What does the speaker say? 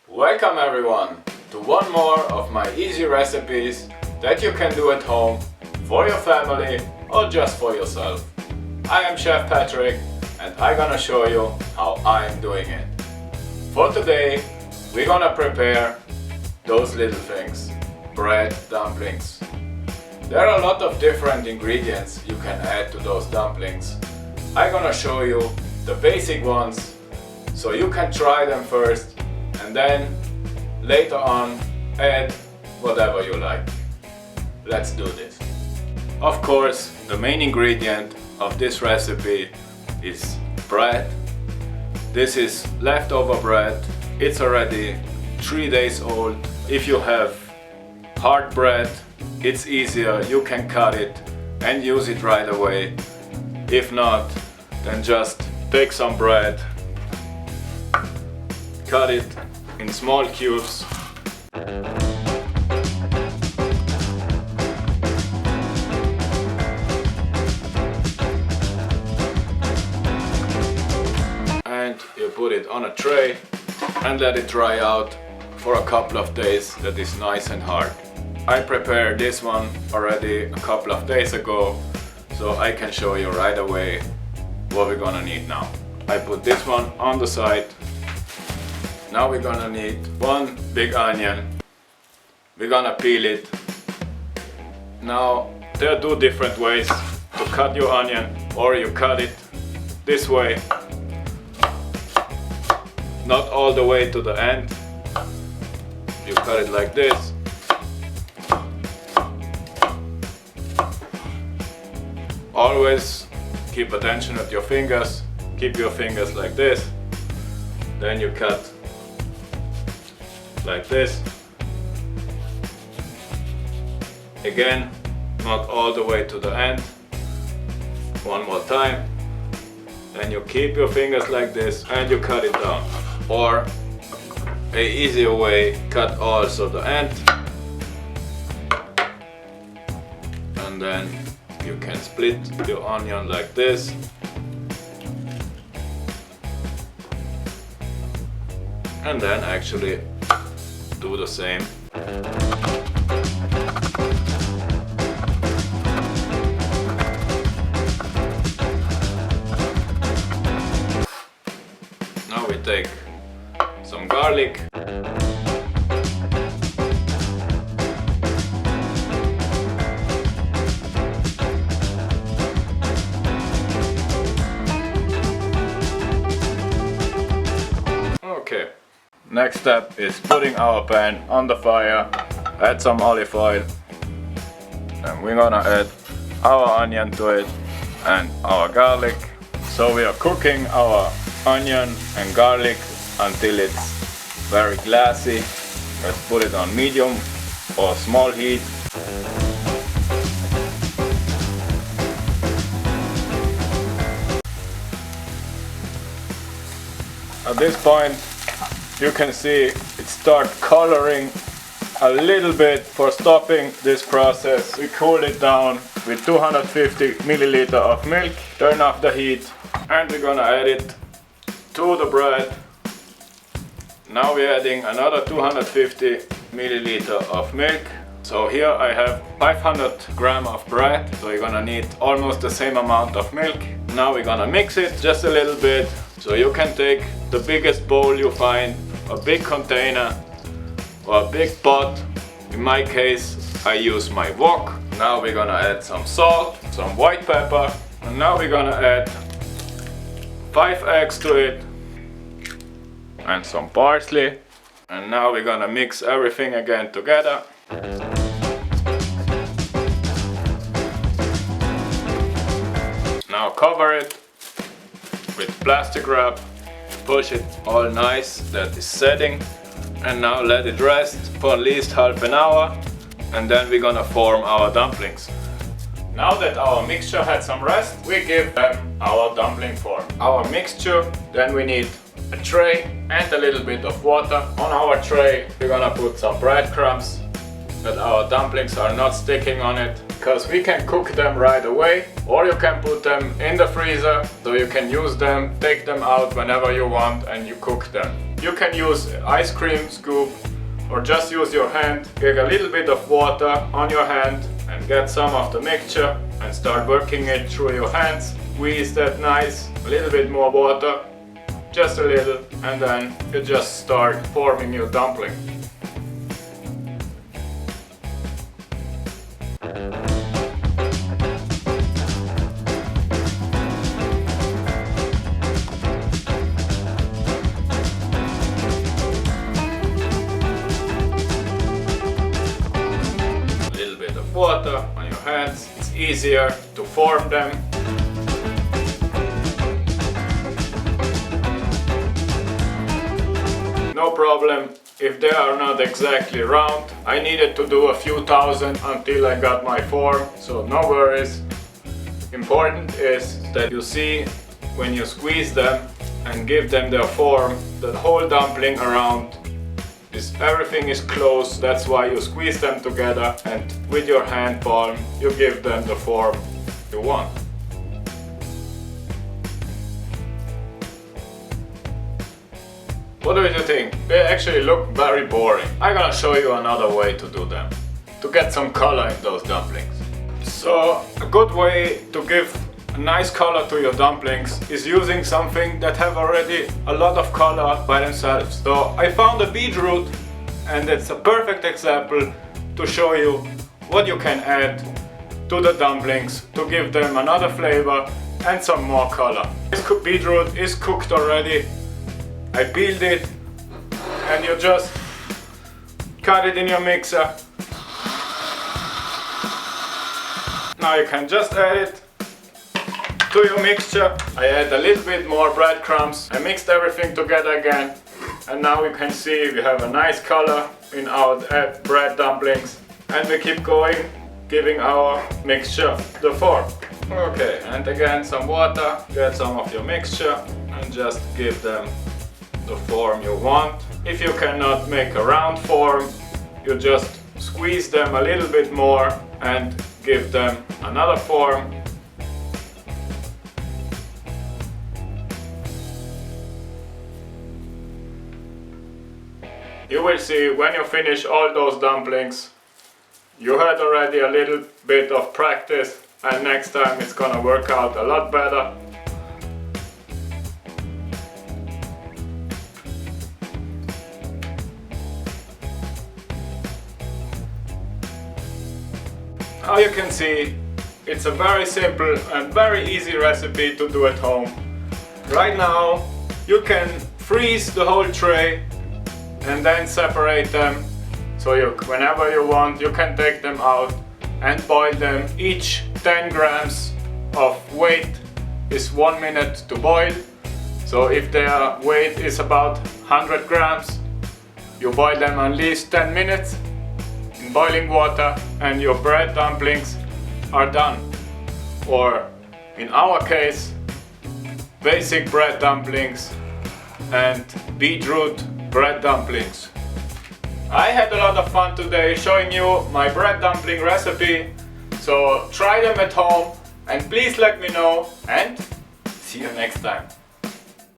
Welcome everyone to one more of my easy recipes that you can do at home for your family or just for yourself. I am Chef Patrick and I'm gonna show you how I'm doing it. For today we're gonna prepare those little things, bread dumplings. There are a lot of different ingredients you can add to those dumplings. I'm gonna show you the basic ones so you can try them first and then later on add whatever you like. Let's do this. Of course, the main ingredient of this recipe is bread. This is leftover bread. It's already 3 days old. If you have hard bread, it's easier. You can cut it and use it right away. If not, then just take some bread, cut it in small cubes, and you put it on a tray and let it dry out for a couple of days. That is nice and hard. I prepared this one already a couple of days ago, so I can show you right away what we're gonna need now. I put this one on the side. Now we're gonna need one big onion. We're gonna peel it. Now there are two different ways to cut your onion, or you cut it this way, not all the way to the end. You cut it like this. Always keep attention with your fingers. Keep your fingers like this. Then you cut like this. Again, not all the way to the end. One more time. Then you keep your fingers like this and you cut it down. Or an easier way, cut also the end. And then you can split your onion like this. And then actually do the same. Now we take some garlic. Okay. Next step is putting our pan on the fire, add some olive oil, and we're gonna add our onion to it and our garlic. So we are cooking our onion and garlic until it's very glassy. Let's put it on medium or small heat. At this point you can see it start coloring a little bit. For stopping this process, we cool it down with 250 milliliters of milk. Turn off the heat and we're gonna add it to the bread. Now we're adding another 250 milliliters of milk. So here I have 500 grams of bread, so you're gonna need almost the same amount of milk. Now we're gonna mix it just a little bit. So you can take the biggest bowl you find, a big container or a big pot. In my case I use my wok. Now we're gonna add some salt, some white pepper, and now we're gonna add 5 eggs to it and some parsley. And now we're gonna mix everything again together. Now cover it with plastic wrap, push it all nice that is setting, and now let it rest for at least half an hour, and then we're gonna form our dumplings. Now that our mixture had some rest, we give them our dumpling form. Our mixture, then we need a tray and a little bit of water. On our tray we're gonna put some breadcrumbs that our dumplings are not sticking on it, because we can cook them right away, or you can put them in the freezer so you can use them, take them out whenever you want and you cook them. You can use ice cream scoop or just use your hand. Get a little bit of water on your hand and get some of the mixture and start working it through your hands. Squeeze that nice, a little bit more water, just a little, and then you just start forming your dumpling. Water on your hands, it's easier to form them. No problem if they are not exactly round. I needed to do a few thousand until I got my form, so no worries. Important is that you see when you squeeze them and give them their form, the whole dumpling around everything is close. That's why you squeeze them together, and with your hand palm you give them the form you want. What do you think? They actually look very boring. I'm gonna show you another way to do them, to get some color in those dumplings. So a good way to give a nice color to your dumplings is using something that have already a lot of color by themselves. So I found a beetroot, and it's a perfect example to show you what you can add to the dumplings to give them another flavor and some more color. This beetroot is cooked already. I peeled it, and you just cut it in your mixer. Now you can just add it to your mixture. I add a little bit more breadcrumbs. I mixed everything together again, and now you can see we have a nice color in our bread dumplings, and we keep going, giving our mixture the form. Okay, and again some water, get some of your mixture and just give them the form you want. If you cannot make a round form, you just squeeze them a little bit more and give them another form. You will see when you finish all those dumplings, you had already a little bit of practice, and next time it's gonna work out a lot better. Now you can see it's a very simple and very easy recipe to do at home. Right now you can freeze the whole tray and then separate them, so whenever you want you can take them out and boil them. Each 10 grams of weight is 1 minute to boil, so if their weight is about 100 grams, you boil them at least 10 minutes in boiling water and your bread dumplings are done. Or in our case, basic bread dumplings and beetroot bread dumplings. I had a lot of fun today showing you my bread dumpling recipe, so try them at home and please let me know, and see you next time.